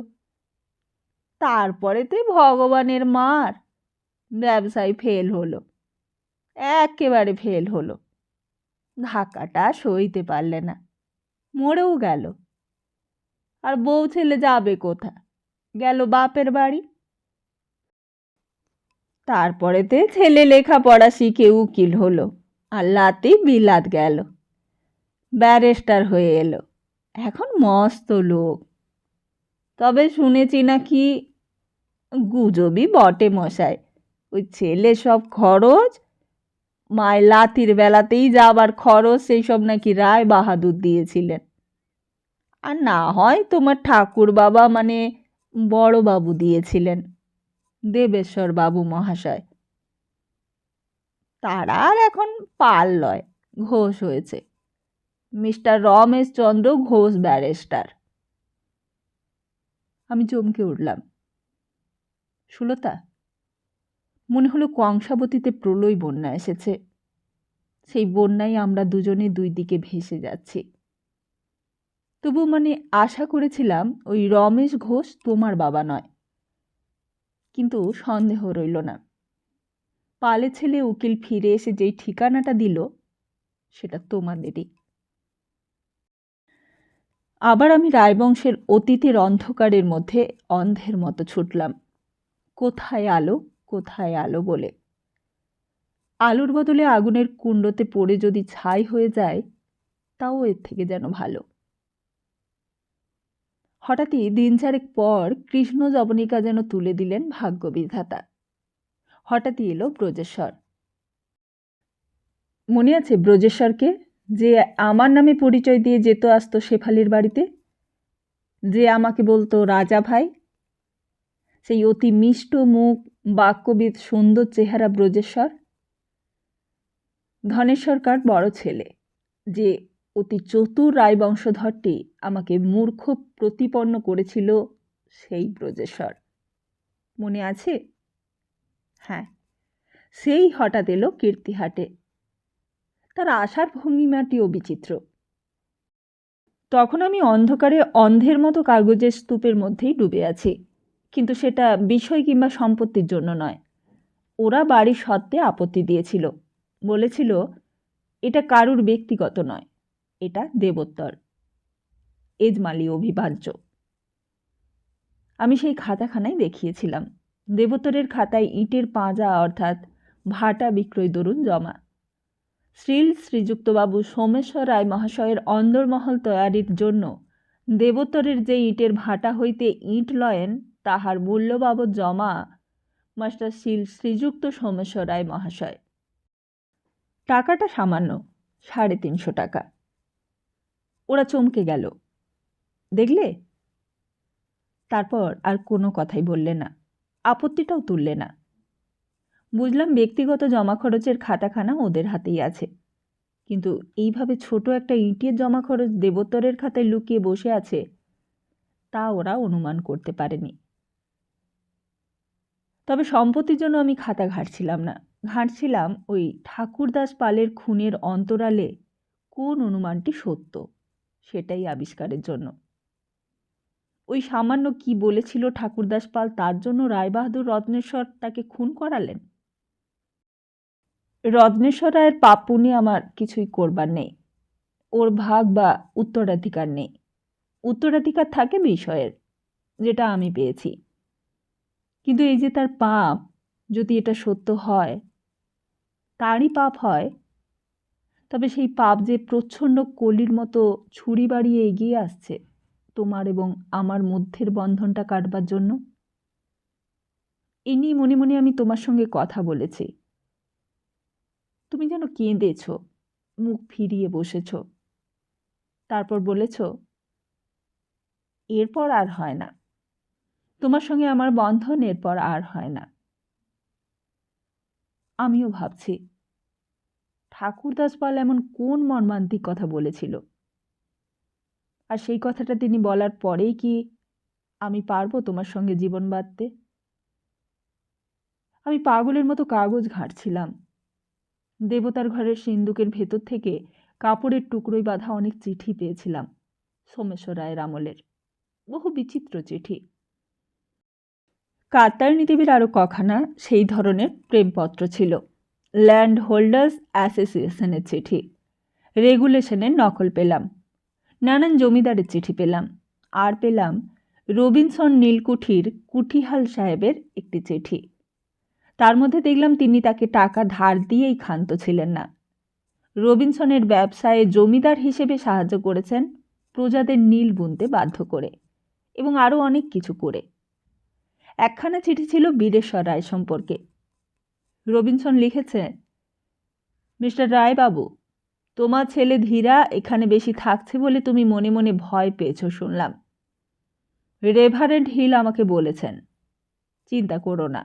তারপরেতে ভগবানের মার, ব্যবসায় ফেল হলো, একেবারে ফেল হলো, ধাক্কাটা সইতে পারলে না, মরেও গেল। আর বউ ছেলে যাবে কোথা, গেল বাপের বাড়ি। তারপরেতে ছেলে লেখাপড়া শিখে উকিল হলো, আর লাতি বিলাত গেল, ব্যারিস্টার হয়ে এলো, এখন মস্ত লোক। তবে শুনেছি নাকি, গুজবই বটে মশাই, ওই ছেলে সব খরচ, মায়ের লাতির বেলাতেই যাবার খরচ, সেই সব নাকি রায় বাহাদুর দিয়েছিলেন। আর না হয় তোমার ঠাকুর বাবা মানে বড় বাবু দিয়েছিলেন, দেবেশ্বর বাবু মহাশয়। তারা আর এখন পাল লয়, ঘোষ হয়েছে, মিস্টার রমেশ চন্দ্র ঘোষ ব্যারিস্টার। আমি চমকে উঠলাম। সুলতা, মনে হলো কংসাবতীতে প্রলয় বন্যা এসেছে, সেই বন্যায় আমরা দুজনে দুই দিকে ভেসে যাচ্ছি। তবু মানে আশা করেছিলাম ওই রমেশ ঘোষ তোমার বাবা নয়, কিন্তু সন্দেহ রইল না। পালে ছেলে উকিল ফিরে এসে যেই ঠিকানাটা দিল, সেটা তোমাদেরই। আবার আমি রায়বংশের অতীতের অন্ধকারের মধ্যে অন্ধের মতো ছুটলাম, কোথায় আলো কোথায় আলো বলে। আলোর বদলে আগুনের কুণ্ডতে পড়ে যদি ছাই হয়ে যায়, তাও এর থেকে যেন ভালো। হঠাৎই 3-4 পর কৃষ্ণ জবনিকা যেন তুলে দিলেন ভাগ্যবিধাতা। হঠাৎই এলো ব্রজেশ্বর। মনে আছে ব্রজেশ্বরকে, যে আমার নামে পরিচয় দিয়ে যেত আসতো শেফালির বাড়িতে, যে আমাকে বলতো রাজা ভাই? সেই অতি মিষ্ট মুখ, বাক্যবিদ, সুন্দর চেহারা ব্রজেশ্বর। ধনেশ্বরকার বড় ছেলে, যে অতি চতুর রায়বংশধরটি আমাকে মূর্খ প্রতিপন্ন করেছিল, সেই ব্রজেশ্বর। মনে আছে? হ্যাঁ, সেই হঠাৎ এলো কীর্তিহাটে। তার আসার ভঙ্গিমাটিও বিচিত্র। তখন আমি অন্ধকারে অন্ধের মতো কাগজের স্তূপের মধ্যেই ডুবে আছি, কিন্তু সেটা বিষয় কিংবা সম্পত্তির জন্য নয়। ওরা বাড়ির সত্ত্বে আপত্তি দিয়েছিল, বলেছিল এটা কারুর ব্যক্তিগত নয়, এটা দেবোত্তর, এজমালি অভিবাজ্য। আমি সেই খাতাখানাই দেখিয়েছিলাম। দেবোত্তরের খাতায় ইটের পাঁজা অর্থাৎ ভাটা বিক্রয় দরুন জমা। শ্রীযুক্তবাবু সোমেশ্বর রায় মহাশয়ের অন্দরমহল তৈয়ারির জন্য দেবোত্তরের যে ইটের ভাটা হইতে ইট লয়েন, তাহার মূল্য বাবদ জমা মাস্টার শ্রীযুক্ত সোমেশ্বর রায় মহাশয়। টাকাটা সামান্য, 350 টাকা। ওরা চমকে গেল। দেখলে? তারপর আর কোনো কথাই বললে না, আপত্তিটাও তুললে না। বুঝলাম ব্যক্তিগত জমা খরচের খাতাখানা ওদের হাতেই আছে, কিন্তু এইভাবে ছোট একটা ইটের জমা খরচ দেবোত্তরের খাতায় লুকিয়ে বসে আছে, তা ওরা অনুমান করতে পারেনি। তবে সম্পত্তির জন্য আমি খাতা ঘাঁটছিলাম না, ঘাঁটছিলাম ওই ঠাকুরদাস পালের খুনের অন্তরালে কোন অনুমানটি সত্য, সেটাই আবিষ্কারের জন্য। ওই সামান্য কি বলেছিল ঠাকুরদাস পাল, তার জন্য রায়বাহাদুর রত্নেশ্বর তাকে খুন করালেন? রত্নেশ্বর রায়ের পাপ পুণ্যে আমার কিছুই করবার নেই, ওর ভাগ বা উত্তরাধিকার নেই। উত্তরাধিকার থাকে বিষয়ের, যেটা আমি পেয়েছি। কিন্তু এই যে তার পাপ, যদি এটা সত্য হয়, তারই পাপ হয়, তবে সেই পাপ যে প্রচ্ছন্ন কলির মতো ছুরি বাড়িয়ে এগিয়ে আসছে তোমার এবং আমার মধ্যের বন্ধনটা কাটবার জন্য। এ নিয়ে মনে মনে আমি তোমার সঙ্গে কথা বলেছি। তুমি যেন কেঁদেছ, মুখ ফিরিয়ে বসেছ, তারপর বলেছ এরপর আর হয় না, তোমার সঙ্গে আমার বন্ধন এরপর আর হয় না। আমিও ভাবছি ঠাকুরদাস পাল এমন কোন মর্মান্তিক কথা বলেছিল, আর সেই কথাটা তিনি বলার পরেই কি আমি পারবো তোমার সঙ্গে জীবন বাঁধতে? আমি পাগলের মতো কাগজ ঘাঁটছিলাম। দেবতার ঘরের সিন্দুকের ভেতর থেকে কাপড়ের টুকরোয় বাঁধা অনেক চিঠি পেয়েছিলাম, সোমেশ্বর রায়ের আমলের, বহু বিচিত্র চিঠি। কাতার্নি দেবীর আরও কখানা সেই ধরনের প্রেমপত্র ছিল, ল্যান্ড হোল্ডার্স অ্যাসোসিয়েশনের চিঠি, রেগুলেশনের নকল পেলাম, নানান জমিদারের চিঠি পেলাম, আর পেলাম রবিনসন নীলকুঠির কুঠিহাল সাহেবের একটি চিঠি। তার মধ্যে দেখলাম তিনি তাকে টাকা ধার দিয়েই ক্ষান্ত ছিলেন না। রবিনসনের ব্যবসায়ে জমিদার হিসেবে সাহায্য করেছেন, প্রজাদের নীল বুনতে বাধ্য করে, এবং আরও অনেক কিছু করে। একখানা চিঠি ছিল বীরেশ্বর রায় সম্পর্কে। রবিনসন লিখেছে, মিস্টার রায়বাবু, তোমার ছেলে ধীরা এখানে বেশি থাকছে বলে তুমি মনে মনে ভয় পেয়েছ শুনলাম। রেভারেন্ড হিল আমাকে বলেছেন, চিন্তা করো না,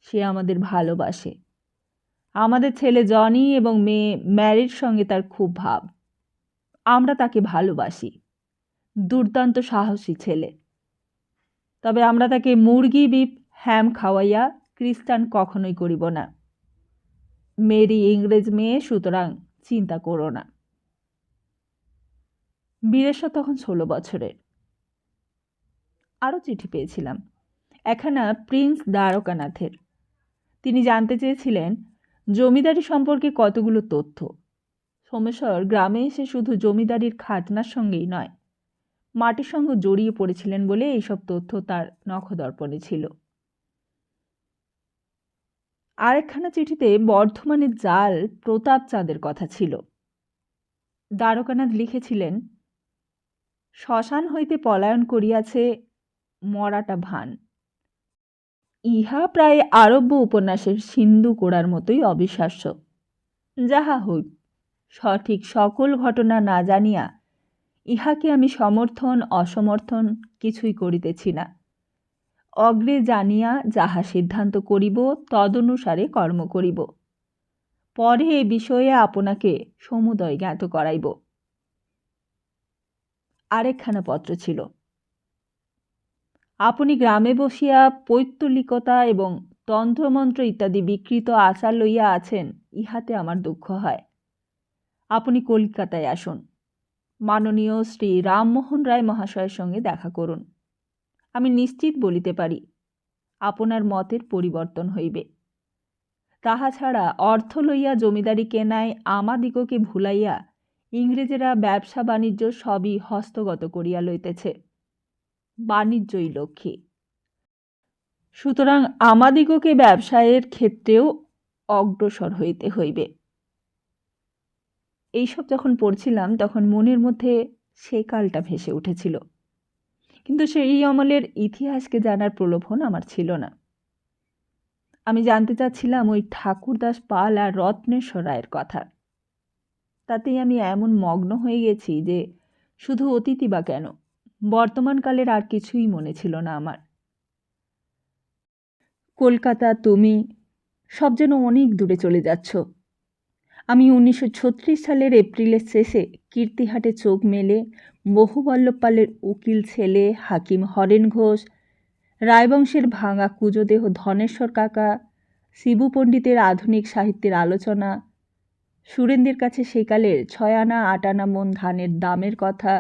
সে আমাদের ভালোবাসে। আমাদের ছেলে জনি এবং মেয়ে ম্যারির সঙ্গে তার খুব ভাব। আমরা তাকে ভালোবাসি, দুর্দান্ত সাহসী ছেলে। তবে আমরা তাকে মুরগি বিপ হ্যাম খাওয়াইয়া খ্রিস্টান কখনোই করিব না। মেরি ইংরেজ মেয়ে, সুতরাং চিন্তা করো না। বীরেশ্বর তখন 16 বছরের। আরও চিঠি পেয়েছিলাম, একখানা প্রিন্স দ্বারকানাথের। তিনি জানতে চেয়েছিলেন জমিদারি সম্পর্কে কতগুলো তথ্য। সোমেশ্বর গ্রামে এসে শুধু জমিদারির খাজনার সঙ্গেই নয়, মাটির সঙ্গে জড়িয়ে পড়েছিলেন বলে এইসব তথ্য তার নখদর্পণে ছিল। আরেকখানা চিঠিতে বর্ধমানের জাল প্রতাপ চাঁদের কথা ছিল। দ্বারকানাথ লিখেছিলেন, শ্মশান হইতে পলায়ন করিয়াছে মরাটা ভান। ইহা প্রায় আরব্য উপন্যাসের সিন্ধু কোড়ার মতোই অবিশ্বাস্য। যাহা হউক, সঠিক সকল ঘটনা না জানিয়া ইহাকে আমি সমর্থন অসমর্থন কিছুই করিতেছি না। অগ্রে জানিয়া যাহা সিদ্ধান্ত করিব তদনুসারে কর্ম করিব। পরে এ বিষয়ে আপনাকে সমুদয় জ্ঞাত করাইব। আরেকখানা পত্র ছিল। আপনি গ্রামে বসিয়া পৈত্তলিকতা এবং তন্ত্রমন্ত্র ইত্যাদি বিকৃত আচার লইয়া আছেন, ইহাতে আমার দুঃখ হয়। আপনি কলিকাতায় আসুন, মাননীয় শ্রী রামমোহন রায় মহাশয়ের সঙ্গে দেখা করুন। আমি নিশ্চিত বলিতে পারি আপনার মতের পরিবর্তন হইবে। তাহা ছাড়া অর্থ লইয়া জমিদারি কেনায় আমাদিগকে ভুলাইয়া ইংরেজেরা ব্যবসা বাণিজ্য সবই হস্তগত করিয়া লইতেছে। বাণিজ্যই লক্ষ্মী। সুতরাং আমাদিগকে ব্যবসায়ের ক্ষেত্রেও অগ্রসর হইতে হইবে। এইসব যখন পড়ছিলাম তখন মনের মধ্যে সে কালটা ভেসে উঠেছিল, কিন্তু সেই আমলের ইতিহাসকে জানার প্রলোভন আমার ছিল না। আমি জানতে চাচ্ছিলাম ওই ঠাকুরদাস পাল আর রত্নেশ্বর রায়ের কথা। তাতেই আমি এমন মগ্ন হয়ে গেছি যে শুধু অতীতই বা কেন, বর্তমানকালের আর কিছুই মনে ছিল না আমার। কলকাতা, তুমি সব যেন অনেক দূরে চলে যাচ্ছ। আমি 1936 সালের এপ্রিলের শেষে কীর্তিহাটে চোখ মেলে বহুবল্লভ পালের উকিল ছেলে হাকিম হরেন ঘোষ, রায়বংশের ভাঙা কুজোদেহ ধনেশ্বর কাকা, শিবু পণ্ডিতের আধুনিক সাহিত্যের আলোচনা, সুরেন্দ্রের কাছে সেকালের 6 আনা 8 আনা মন ধানের দামের কথা,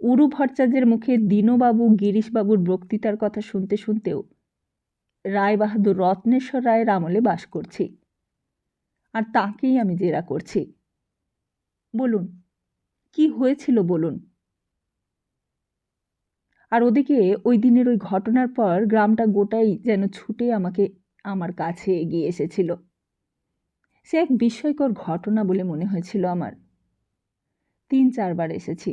উরু ভট্টাচার্যের মুখে দীনবাবু গিরিশবাবুর বক্তৃতার কথা শুনতে শুনতেও রায়বাহাদুর রত্নেশ্বর রায়ের আমলে বাস করছি, আর তাঁকেই আমি জেরা করছি। বলুন, কি হয়েছিল বলুন। আর ওদিকে ওই দিনের ওই ঘটনার পর গ্রামটা গোটাই যেন ছুটে আমার কাছে এগিয়ে এসেছিল। সে এক বিস্ময়কর ঘটনা বলে মনে হয়েছিল আমার। 3-4 বার এসেছি।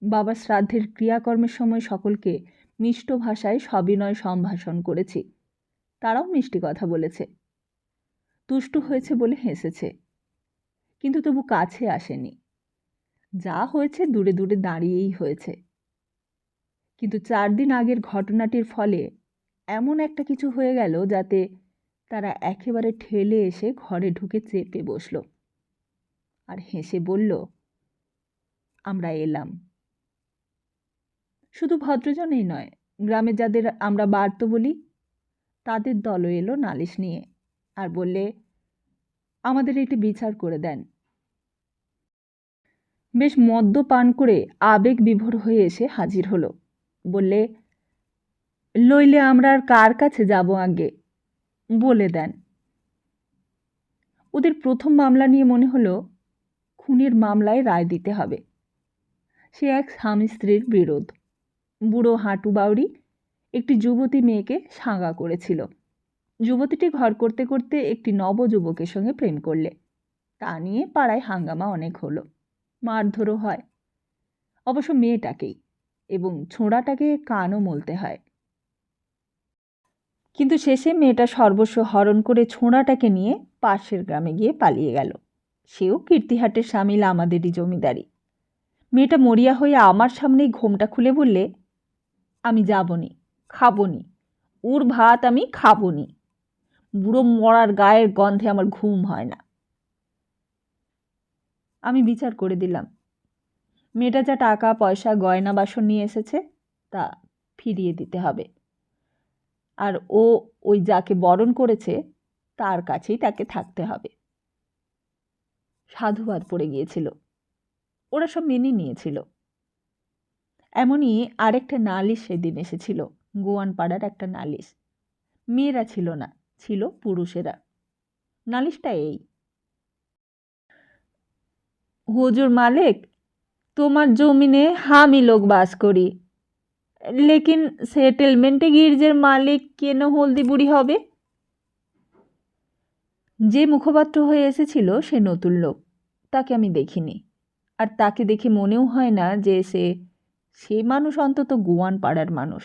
বাবার শ্রাদ্ধের ক্রিয়াকর্মের সময় সকলকে মিষ্ট ভাষায় সবিনয় সম্ভাষণ করেছি। তারাও মিষ্টি কথা বলেছে, তুষ্ট হয়েছে বলে হেসেছে, কিন্তু তবু কাছে আসেনি। যা হয়েছে দূরে দূরে দাঁড়িয়েই হয়েছে। কিন্তু 4 দিন আগের ঘটনাটির ফলে এমন একটা কিছু হয়ে গেল যাতে তারা একেবারে ঠেলে এসে ঘরে ঢুকে চেপে বসল আর হেসে বলল, আমরা এলাম। শুধু ভদ্রজনেই নয়, গ্রামে যাদের আমরা বার্ত বলি তাদের দলও এলো নালিশ নিয়ে আর বললে, আমাদের এটি বিচার করে দেন। বেশ মদ্য পান করে আবেগ বিভোর হয়ে এসে হাজির হলো। বললে, লইলে আমরা আর কার কাছে যাব আগে, বলে দেন। ওদের প্রথম মামলা নিয়ে মনে হলো খুনের মামলায় রায় দিতে হবে। সে এক স্বামী স্ত্রীর বিরোধ। বুড়ো হাঁটু বাউরি একটি যুবতী মেয়েকে সাঙ্গা করেছিল। যুবতীটি ঘর করতে করতে একটি নবযুবকের সঙ্গে প্রেম করলে। তা নিয়ে পাড়ায় হাঙ্গামা অনেক হলো, মারধরও হয়, অবশ্য মেয়েটাকেই, এবং ছোঁড়াটাকে কানও মলতে হয়। কিন্তু শেষে মেয়েটা সর্বস্ব হরণ করে ছোঁড়াটাকে নিয়ে পাশের গ্রামে গিয়ে পালিয়ে গেল। সেও কীর্তিহাটের সামিল আমাদেরই জমিদারি। মেয়েটা মরিয়া হয়ে আমার সামনেই ঘোমটা খুলে বললে, আমি যাবনি, খাবনি, ওর ভাত আমি খাবনি। বুড়ো মরার গায়ের গন্ধে আমার ঘুম হয় না। আমি বিচার করে দিলাম, মেয়েটা যা টাকা পয়সা গয়না বাসন নিয়ে এসেছে তা ফিরিয়ে দিতে হবে, আর ওই যাকে বরণ করেছে তার কাছেই তাকে থাকতে হবে। সাধুবাদ পড়ে গিয়েছিল, ওরা সব মেনে নিয়েছিল। এমনই আরেকটা নালিশ সেদিন এসেছিল, গোয়ানপাড়ার একটা নালিশ। মেয়েরা ছিল না, ছিল পুরুষেরা। নালিশটা এই, হুজুর মালিক, তোমার জমিনে হামি লোক বাস করি, লেকিন সেটেলমেন্টে গির্জের মালিক কেন হলদি বুড়ি হবে? যে মুখপাত্র হয়ে এসেছিল সে নতুন লোক, তাকে আমি দেখিনি, আর তাকে দেখে মনেও হয় না যে সে মানুষ, অন্তত গোয়ান পাড়ার মানুষ।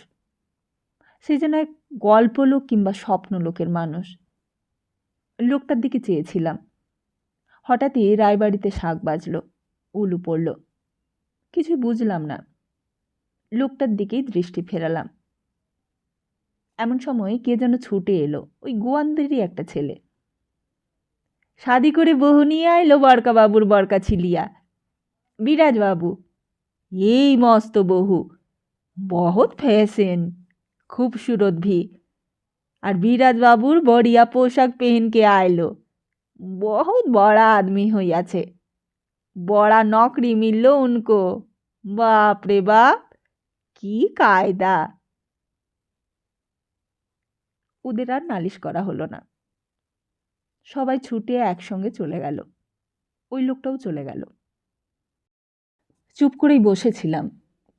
সে যেন এক গল্পলোক কিংবা স্বপ্নলোকের মানুষ। লোকটার দিকে চেয়েছিলাম, হঠাৎই রায়বাড়িতে শাক বাজল, উলু পড়ল। কিছুই বুঝলাম না, লোকটার দিকেই দৃষ্টি ফেরালাম। এমন সময় কে যেন ছুটে এলো, ওই গোয়ান্দেরই একটা ছেলে। শাদি করে বহু নিয়ে আইলো বরকা বাবুর বরকা ছিলিয়া। বিরাজ বাবু, এই মস্ত বহু, বহুত फैशन, खूबसूरत भी। আর বিরাজ বাবুর বড়িয়া পোশাক पहन के आयलो, बहुत बड़ा आदमी হইয়াছে। बड़ा नौकरी मिललो उनको। बाप रे बाप, কি কায়দা। ওদের আর নালিশ করা হলো না, সবাই ছুটে একসঙ্গে চলে গেল। ওই লোকটাও চলে গেল। চুপ করেই বসেছিলাম,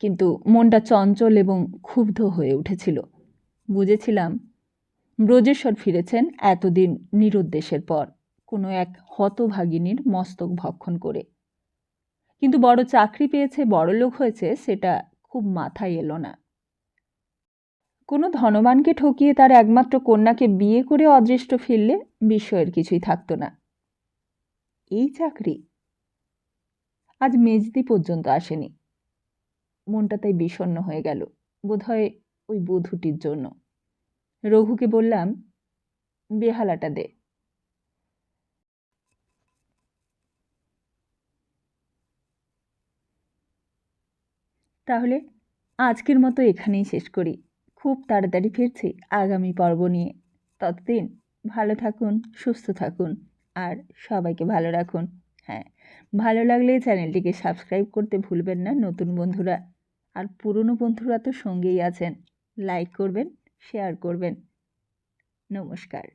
কিন্তু মনটা চঞ্চল এবং ক্ষুব্ধ হয়ে উঠেছিল। বুঝেছিলাম ব্রজেশ্বর ফিরেছেন এতদিন নিরুদ্দেশের পর, কোনো এক হতভাগিনীর মস্তক ভক্ষণ করে। কিন্তু বড় চাকরি পেয়েছে, বড় লোক হয়েছে, সেটা খুব মাথায় এলো না। কোনো ধনবানকে ঠকিয়ে তার একমাত্র কন্যাকে বিয়ে করে অদৃষ্ট ফিরলে বিস্ময়ের কিছুই থাকতো না। এই চাকরি? আজ মেজদি পর্যন্ত আসেনি। মনটা তাই বিষণ্ণ হয়ে গেল, বোধহয় ওই বধূটির জন্য। রঘুকে বললাম, বেহালাটা দে। তাহলে আজকের মতো এখানেই শেষ করি। খুব তাড়াতাড়ি ফিরছি আগামী পর্ব নিয়ে। ততদিন ভালো থাকুন, সুস্থ থাকুন, আর সবাইকে ভালো রাখুন। হ্যাঁ, ভালো লাগলে চ্যানেলটিকে সাবস্ক্রাইব করতে ভুলবেন না নতুন বন্ধুরা। আর পুরনো বন্ধুরা তো সঙ্গেই আছেন, লাইক করবেন, শেয়ার করবেন। নমস্কার।